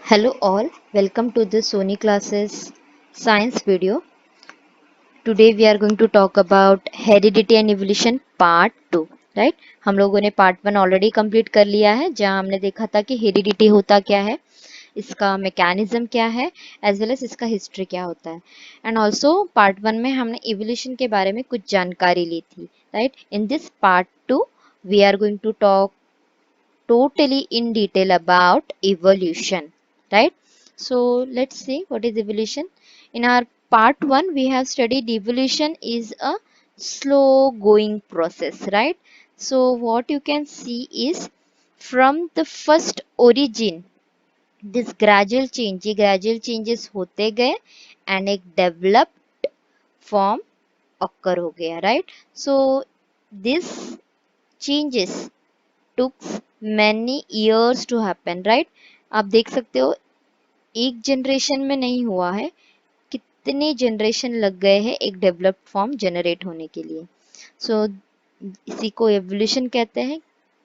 Hello all, welcome to the Sony classes science video. Today we are going to talk about heredity and evolution part 2, right? हम लोगों ने part 1 already complete कर लिया है जहां हमने देखा था कि हेरिडिटी होता क्या है, इसका मैकेनिज्म क्या है, एज वेल एज इसका हिस्ट्री क्या होता है. एंड ऑल्सो पार्ट 1 में हमने इवोल्यूशन के बारे में कुछ जानकारी ली थी, right? In this part 2 we are going to talk totally in detail about evolution, right? So let's see what is evolution. In our part 1 we have studied evolution is a slow going process, right? So what you can see is from the first origin this gradual changes होते गए and एक developed form occur हो गया, right? So this changes took many years to happen, right? आप देख सकते हो एक जनरेशन में नहीं हुआ है, कितने जनरेशन लग गए हैं एक डेवलप्ड फॉर्म जनरेट होने के लिए. सो इसी को एवोल्यूशन कहते हैं.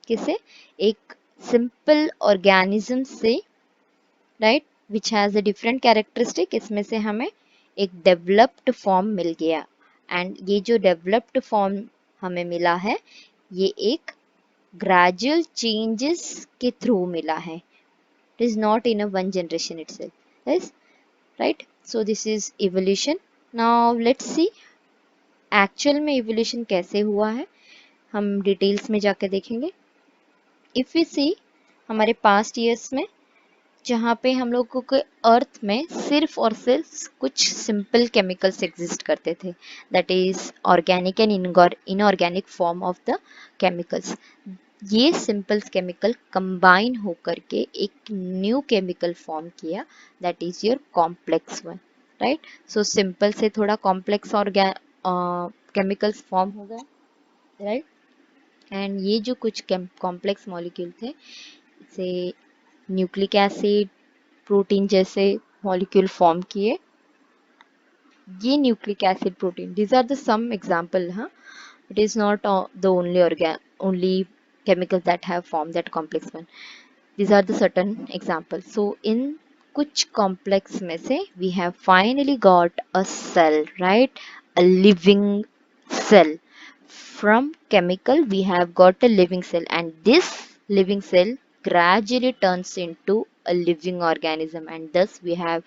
किसे? एक सिंपल ऑर्गेनिज्म से, right, which has a different characteristic, इसमें से हमें एक डेवलप्ड फॉर्म मिल गया. एंड ये जो डेवलप्ड फॉर्म हमें मिला है ये एक gradual changes के through मिला है. It is not in a one generation itself. Yes, right? So this is evolution. Now let's see actual में evolution कैसे हुआ है, हम डिटेल्स में जाकर देखेंगे. If we see हमारे past years में जहाँ पे हम लोगों के अर्थ में सिर्फ और सिर्फ कुछ सिंपल केमिकल्स एग्जिस्ट करते थे, that is organic and inorganic form of the chemicals. ये सिंपल केमिकल कंबाइन होकर के एक न्यू केमिकल फॉर्म किया, that is your complex one, right? So simple से थोड़ा कॉम्प्लेक्स और केमिकल्स फॉर्म हो गए, राइट? एंड ये जो कुछ कॉम्प्लेक्स मॉलिक्यूल थे, जैसे न्यूक्लिक एसिड, प्रोटीन जैसे मॉलिक्यूल फॉर्म किए. ये nucleic acid, protein, these are the some example, huh? It is not the only chemicals that have formed that complex one. These are the certain examples. So in कुछ complex में से we have finally got a cell, right? A living cell. From chemical we have got a living cell, and this living cell gradually turns into a living organism, and thus we have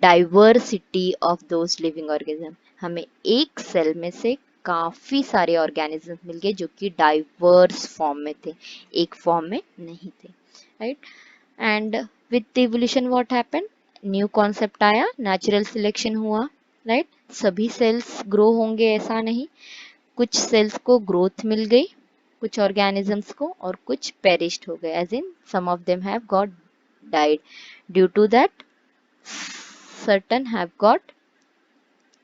diversity of those living organism. हमें एक cell में से काफी सारे organism मिल गए जो कि diverse form में थे, एक फॉर्म में नहीं थे, right? And with evolution what happened, new concept आया, नेचुरल सिलेक्शन हुआ, राइट? सभी सेल्स ग्रो होंगे ऐसा नहीं, कुछ सेल्स को ग्रोथ मिल गई, कुछ ऑर्गेनिजम्स को, और कुछ पेरिश्ड हो गए, as in some of them have got died. Due to that certain have got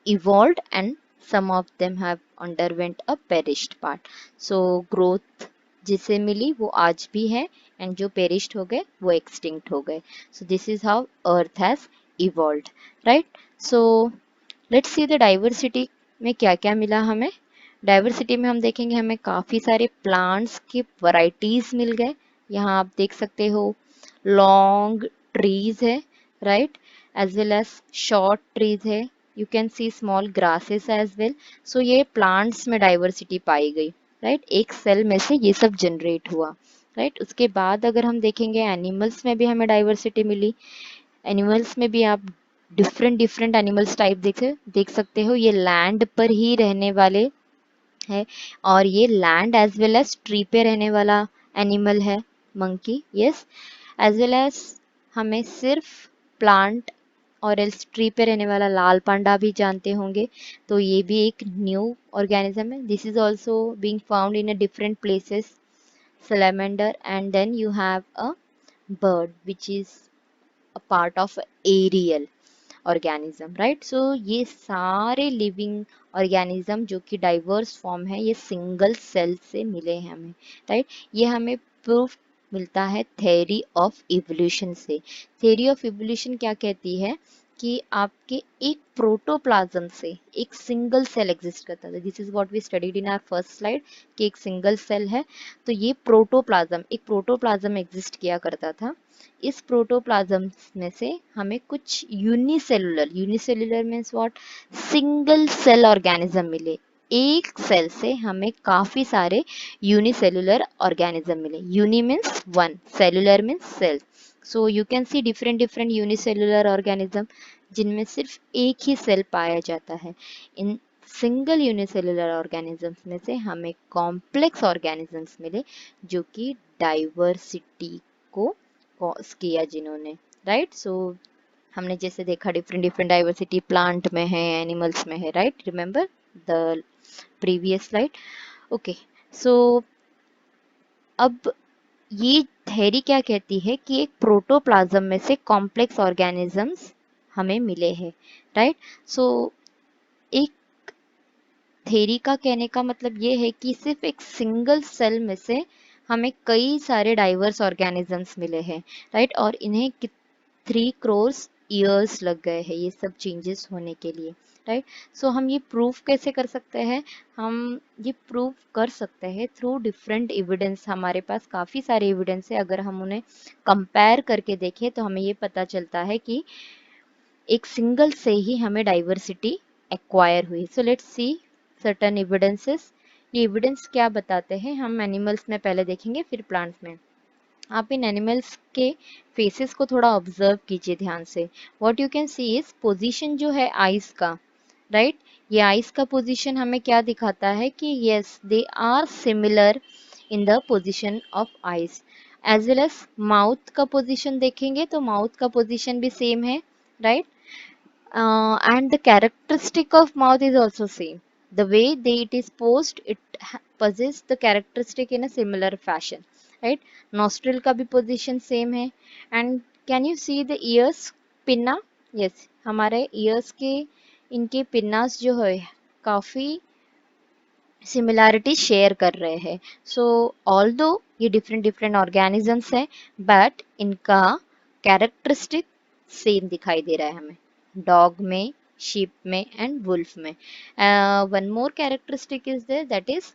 evolved and some of them have underwent a perished part. So growth जिसे मिली वो आज भी है, and जो perished हो गए वो extinct हो गए. So this is how earth has evolved, right? So let's see the diversity में क्या क्या मिला हमें. डाइवर्सिटी में हम देखेंगे हमें काफ़ी सारे प्लांट्स के वैरायटीज मिल गए. यहाँ आप देख सकते हो लॉन्ग ट्रीज है, right, as well as short trees है. You can see small grasses as well. So ये प्लांट्स में डाइवर्सिटी पाई गई, राइट? एक सेल में से ये सब जनरेट हुआ, राइट? उसके बाद अगर हम देखेंगे एनिमल्स में भी हमें डाइवर्सिटी मिली. एनिमल्स में भी आप डिफरेंट डिफरेंट एनिमल्स टाइप देख सकते हो. ये लैंड पर ही रहने वाले है, और ये land as well as tree पे रहने वाला एनिमल है, monkey, yes. As well as हमें सिर्फ प्लांट और एल्स ट्री पे रहने वाला लाल पांडा भी जानते होंगे, तो ये भी एक न्यू ऑर्गेनिज्म है. This is also being found in a different places, salamander, and then you have a bird which is a part of aerial organism, right? So ये सारे लिविंग ऑर्गेनिज्म जो कि डाइवर्स फॉर्म है, ये single cell से मिले हैं हमें, राइट? ये हमें प्रूफ मिलता है थ्योरी ऑफ इवोल्यूशन से. थ्योरी ऑफ इवोल्यूशन क्या कहती है कि आपके एक प्रोटोप्लाज्म से एक सिंगल सेल एग्जिस्ट करता था। This is what we studied in our first slide कि एक सिंगल सेल है, तो ये प्रोटोप्लाज्म, एक प्रोटोप्लाज्म एग्जिस्ट किया करता था। इस प्रोटोप्लाज्म में से हमें कुछ unicellular, unicellular means what, single cell organism मिले। एक सेल से हमें काफी सारे यूनिसेलुलर ऑर्गेनिज्म मिले। Uni means one, cellular means cell. So you can see different different unicellular organism जिनमें सिर्फ एक ही सेल पाया जाता है। इन सिंगल यूनिसेलुलर ऑर्गेनिजम्स में से हमें कॉम्प्लेक्स ऑर्गेनिजम्स मिले जो कि डाइवर्सिटी को कॉज किया जिन्होंने, राइट। सो हमने जैसे देखा डिफरेंट डिफरेंट डाइवर्सिटी प्लांट में है, एनिमल्स में है, right, remember the previous slide. Okay, so अब ये थ्योरी क्या कहती है कि एक प्रोटोप्लाज्म में से कॉम्प्लेक्स ऑर्गेनिजम्स हमें मिले हैं, राइट। सो एक थ्योरी का कहने का मतलब ये है कि सिर्फ एक सिंगल सेल में से हमें कई सारे डाइवर्स ऑर्गेनिजम्स मिले हैं, राइट, और इन्हें 3 करोड़ ईयर्स लग गए हैं ये सब चेंजेस होने के लिए, राइट। सो हम ये प्रूफ कैसे कर सकते हैं? हम ये प्रूफ कर सकते हैं थ्रू डिफरेंट एविडेंस। हमारे पास काफ़ी सारे एविडेंस है, अगर हम उन्हें कंपेयर करके देखें तो हमें ये पता चलता है कि एक सिंगल से ही हमें डाइवर्सिटी एक्वायर हुई। So let's see certain evidences. ये एविडेंस क्या बताते हैं, हम एनिमल्स में पहले देखेंगे फिर प्लांट्स में। आप इन एनिमल्स के फेसेस को थोड़ा ऑब्जर्व कीजिए ध्यान से। What you can C is position जो है आईज का, राइट, ये आईज का पोजीशन हमें क्या दिखाता है कि yes they are similar in the position of eyes. As well as mouth का पोजीशन देखेंगे तो माउथ का पोजीशन भी सेम है, right, and the characteristic of mouth is also same. The way it is posed, it possesses the characteristic in a similar fashion, right? Nostril का भी position same है, and can you see the ears pinna? Yes, हमारे ears के इनके पिन्नास जो है काफी similarity share कर रहे हैं। सो ऑल्दो ये डिफरेंट डिफरेंट ऑर्गेनिजम्स है, बट इनका कैरेक्टरिस्टिक सेम दिखाई दे रहा है हमें, डॉग में, शीप में एंड वुल्फ में। One more characteristic is there, that is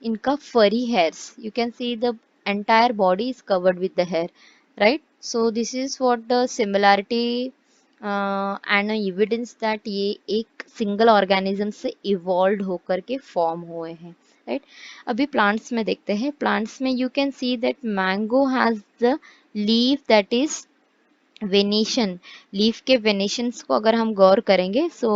इनका furry hairs. You can see the entire body is covered with the hair, right. So this is what the similarity and evidence that ये एक single organism से evolve होकर के form हुए हैं, right. अभी plants में देखते हैं। प्लांट्स में you can see that mango has the leaf that is venation. Leaf के वेनेशंस को अगर हम गौर करेंगे so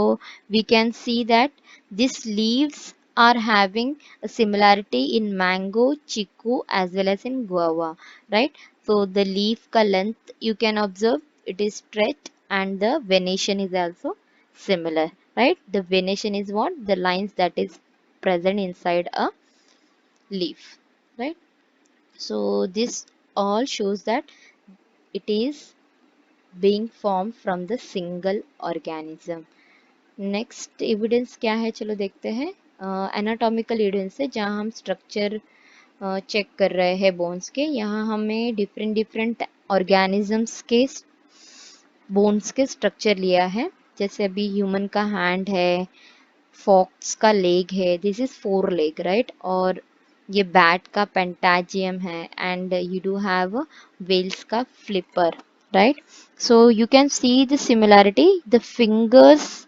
we can see that this leaves are having a similarity in mango, chiku as well as in guava, right. So the leaf ka length you can observe, it is straight, and the venation is also similar, right. The venation is what? The lines that is present inside a leaf, right. So this all shows that it is being formed from the single organism. Next evidence क्या है, चलो देखते हैं। Anatomical evidence है, जहाँ हम structure check कर रहे हैं बोन्स के। यहाँ हमें डिफरेंट डिफरेंट ऑर्गेनिजम्स के बोन्स के स्ट्रक्चर लिया है। जैसे अभी ह्यूमन का हैंड है, फॉक्स का लेग है, दिस इज 4 लेग, राइट, और ये बैट का पेंटाजियम है, and you do have whales का flipper, right. So you can see the similarity, the fingers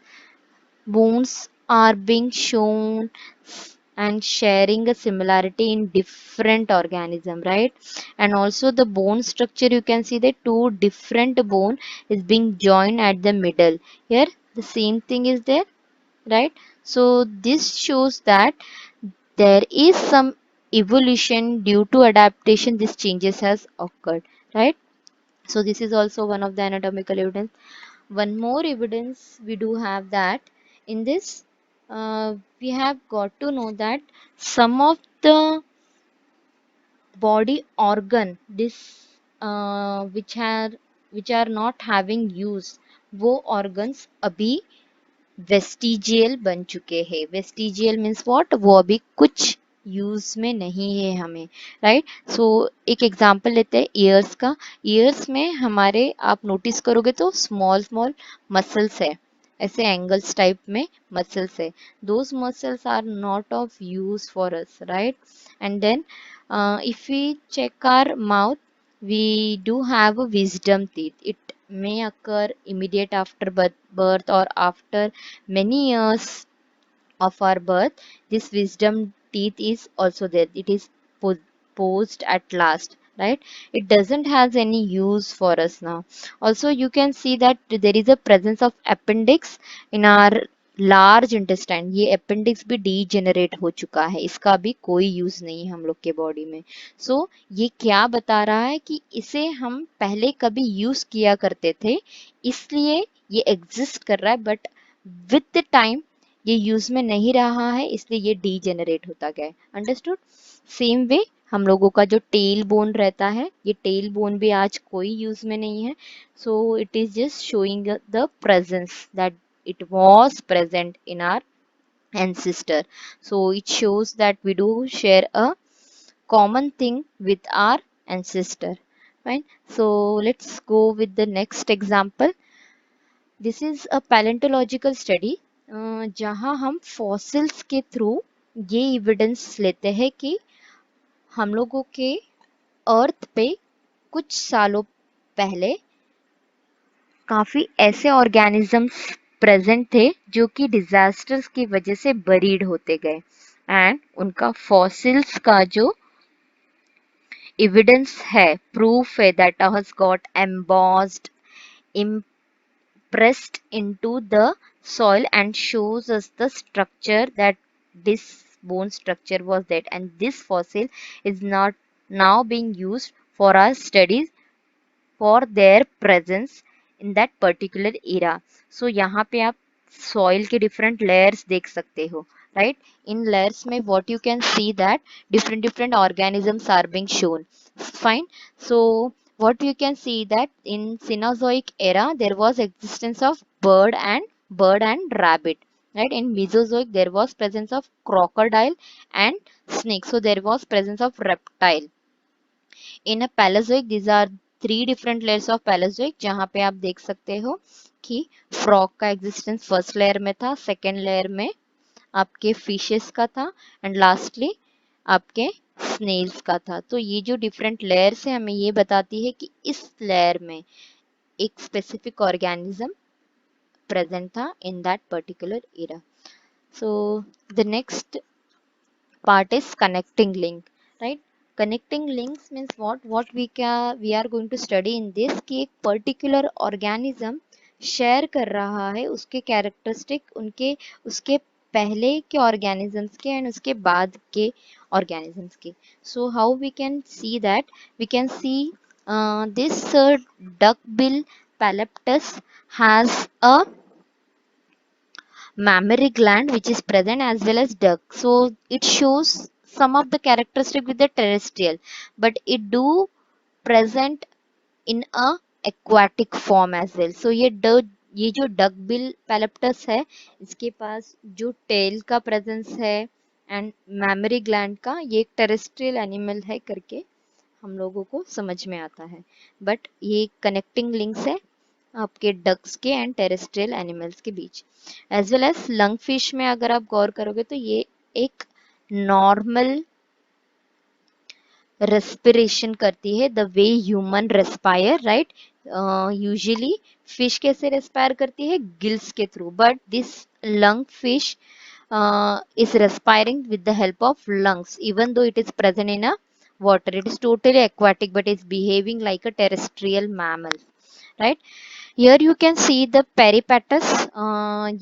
bones are being shown and sharing a similarity in different organism, right. And also the bone structure, you can see that 2 different bone is being joined at the middle. Here the same thing is there, right. So this shows that there is some evolution due to adaptation, this changes has occurred, right. So this is also one of the anatomical evidence. One more evidence we do have that in this, we have got to know that some of the body organ this which are not having use, वो organs अभी vestigial बन चुके हैं। Vestigial means what, वो अभी कुछ use में नहीं है हमें, राइट। सो एक एग्जांपल लेते हैं ईयर्स का। ईयर्स में हमारे आप नोटिस करोगे तो स्मॉल स्मॉल मसल्स है, ऐसे एंगल्स टाइप में मसल्स है। Those muscles are not of use for us, right. And then if we check our mouth, we do have a wisdom teeth. It may occur immediate after birth or after many years of our birth. This wisdom teeth is also there. It is posed at last, right. It doesn't has any use for us now. Also you can see that there is a presence of appendix in our large intestine. ये appendix भी degenerate हो चुका है, इसका भी कोई use नहीं है हम लोग के बॉडी में। सो ये क्या बता रहा है कि इसे हम पहले कभी यूज किया करते थे, इसलिए ये एग्जिस्ट कर रहा है, बट विद द टाइम ये यूज में नहीं रहा है, इसलिए ये डीजेनरेट होता गया है। अंडरस्टूड। सेम वे हम लोगों का जो टेल बोन रहता है, ये टेल बोन भी आज कोई यूज में नहीं है। So it is just showing the presence that it was present in our ancestor. So it shows that we do share a common thing with our ancestor, right. So let's go with the next example. This is a paleontological study जहाँ हम fossils के through ये evidence लेते हैं कि हम लोगों के अर्थ पे कुछ सालों पहले काफी ऐसे ऑर्गेनिजम्स प्रेजेंट थे जो कि डिजास्टर्स की वजह से बरीड होते गए, एंड उनका फॉसिल्स का जो एविडेंस है, प्रूफ है, that has got embossed, impressed into the soil and shows us the structure that this bone structure was that, and this fossil is not now being used for our studies for their presence in that particular era. So यहाँ पे आप soil के different layers देख सकते हो, right. In layers में what you can see that different organisms are being shown, fine. So what you can see that in Cenozoic era there was existence of bird and rabbit, right. In Mesozoic there was presence of crocodile and snake, so there was presence of reptile. In a Palaeozoic these are three different layers of Palaeozoic, जहां पे आप देख सकते हो कि frog का existence first layer में था, सेकेंड लेयर में आपके फिशेस का था, एंड लास्टली आपके स्नेल्स का था। तो ये जो डिफरेंट लेयर्स है हमें ये बताती है कि इस लेयर में एक स्पेसिफिक ऑर्गेनिज्म प्रेजेंट था in that particular era. So the next part is connecting link, right. Connecting links means what we are going to study in this कि एक particular organism शेयर कर रहा है उसके कैरेक्टरिस्टिक उनके उसके पहले के ऑर्गेनिजम्स के एंड उसके बाद के ऑर्गेनिजम्स के। So how we can see that, we can see this duck bill platypus has a mammary gland which is present as well as duct. So it shows some of the characteristic with the terrestrial, but it do present in a aquatic form as well. So ये जो duck bill पैलेप्टस है इसके पास जो tell का presence है and mammary gland का, ये एक टेरेस्ट्रियल एनिमल है करके हम लोगों को समझ में आता है, बट ये कनेक्टिंग लिंक्स है आपके डक्स के एंड टेरेस्ट्रियल एनिमल्स के बीच। As well as lung fish में अगर आप गौर करोगे तो ये एक नॉर्मल रेस्पिरेशन करती है, the way human respire, right. Usually fish कैसे रेस्पायर करती है, गिल्स के through, but this lung fish is respiring with the help of lungs even though it is present in a water. It is totally aquatic but is behaving like a terrestrial mammal, right. Here you can see the peripatus,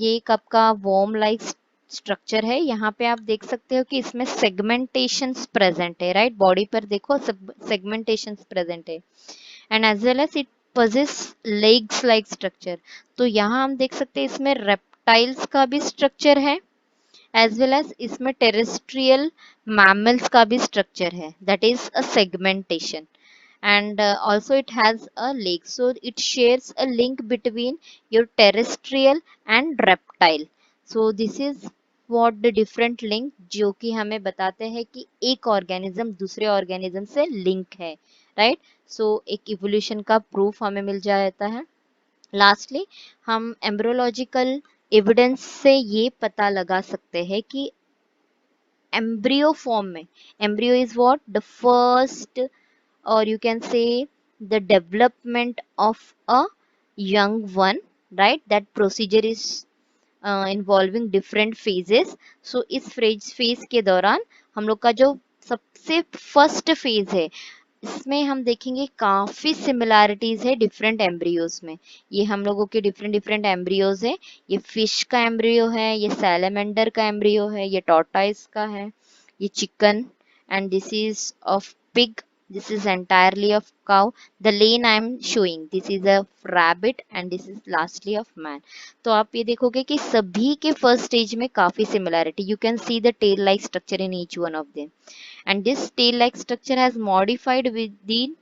ये एक आपका worm like structure है। यहाँ पे आप देख सकते हो कि इसमें सेगमेंटेशंस प्रेजेंट है, राइट। बॉडी पर देखो सेगमेंटेशंस प्रेजेंट है, and as well as it possess legs like structure। तो यहाँ हम देख सकते हैं इसमें रेप्टाइल्स का भी स्ट्रक्चर है एज वेल एज इसमें टेरेस्ट्रियल मैमल्स का भी स्ट्रक्चर है, that is a segmentation, and also it has a leg, so it shares a link between your terrestrial and reptile. So this is what the different link, जो कि हमें बताते हैं कि एक ऑर्गेनिज्म दूसरे ऑर्गेनिज्म से लिंक है, राइट। सो एक इवोल्यूशन का प्रूफ हमें मिल जाता है। लास्टली हम एम्ब्रियोलॉजिकल एविडेंस से ये पता लगा सकते हैं कि एम्ब्रियो फॉर्म में, embryo is what the first, or you can say the development of a young one, right? That procedure is involving different phases. So इस फेज के दौरान हम लोग का जो सबसे फर्स्ट फेज है, इसमें हम देखेंगे काफी सिमिलैरिटीज है डिफरेंट एम्ब्रियोज में। ये हम लोगों के डिफरेंट डिफरेंट एम्ब्रियोज है। ये फिश का एम्ब्रियो है, ये सैलमेंडर का एम्ब्रियो है, ये टॉर्टाइस का है, ये chicken, and this is of pig, this is entirely of cow. The lane I am showing, this is a rabbit and this is lastly of man. तो आप ये देखोगे कि सभी के फर्स्ट स्टेज में काफी similarity, you can see the tail like structure in each one of them, and this tail like structure has modified within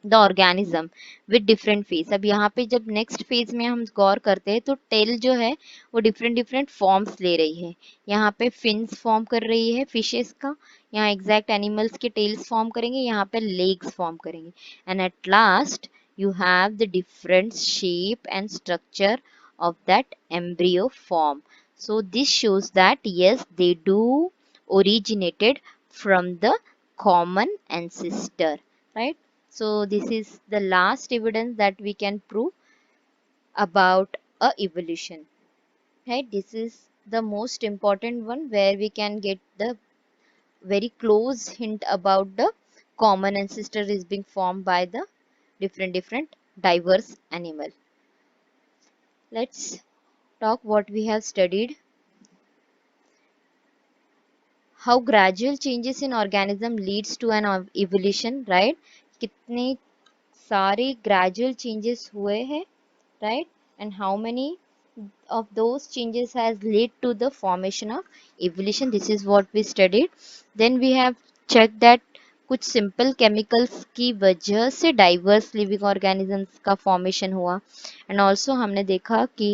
the organism with different phase. अब यहाँ पे जब नेक्स्ट फेज में हम गौर करते हैं तो टेल जो है वो डिफरेंट डिफरेंट फॉर्म्स ले रही है। यहाँ पे फिन्स फॉर्म कर रही है फिशेस का, यहाँ एग्जैक्ट एनिमल्स के टेल्स फॉर्म करेंगे, यहाँ पे लेग्स फॉर्म करेंगे, and at last you have the different shape and structure of that embryo form. So this shows that yes, they do originated from the common ancestor, right? So this is the last evidence that we can prove about a evolution, right? This is the most important one where we can get the very close hint about the common ancestor is being formed by the different diverse animal. Let's talk what we have studied. How gradual changes in organism leads to an evolution, right? कितने सारे gradual changes हुए हैं, right? And how many of those changes has led to the formation of evolution? This is what we studied. Then we have checked that कुछ simple chemicals की वजह से diverse living organisms का formation हुआ, and also हमने देखा कि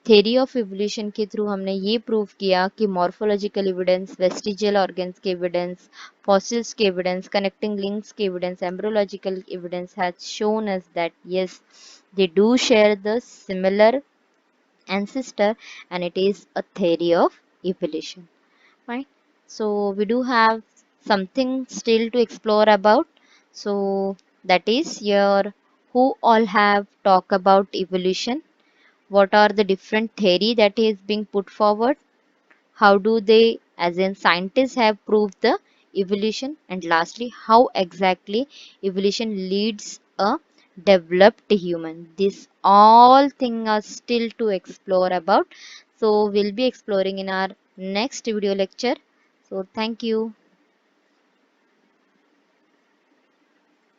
theory of evolution के थ्रू हमने ये प्रूव किया कि मॉर्फोलॉजिकल एविडेंस, वेस्टिजियल ऑर्गन्स के एविडेंस, फॉसिल्स के एविडेंस, कनेक्टिंग लिंक्स के evidence, embryological evidence has shown us that yes, they do share the similar ancestor, and it is a theory of evolution, right? So we do have something still to explore about, so that is your who all have talked about evolution, what are the different theory that is being put forward, how do they as in scientists have proved the evolution, and lastly how exactly evolution leads a developed human. This all things are still to explore about, so we'll be exploring in our next video lecture. So thank you.